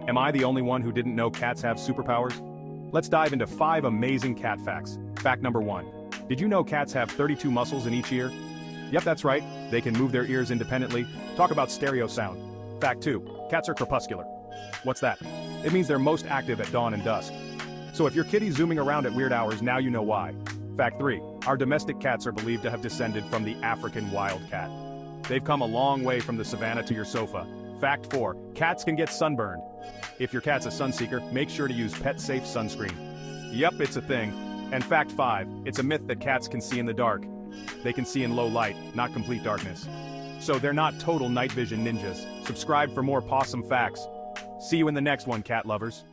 Am I the only one who didn't know cats have superpowers? Let's dive into 5 amazing cat facts. Fact number 1. Did you know cats have 32 muscles in each ear? Yep, that's right. They can move their ears independently. Talk about stereo sound. Fact 2. Cats are crepuscular. What's that? It means they're most active at dawn and dusk. So if your kitty's zooming around at weird hours, now you know why. Fact 3. Our domestic cats are believed to have descended from the African wildcat. They've come a long way from the savannah to your sofa. Fact 4. Cats can get sunburned. If your cat's a sunseeker, make sure to use pet-safe sunscreen. Yep, it's a thing. And fact 5. It's a myth that cats can see in the dark. They can see in low light, not complete darkness. So they're not total night vision ninjas. Subscribe for more Pawsome facts. See you in the next one, cat lovers.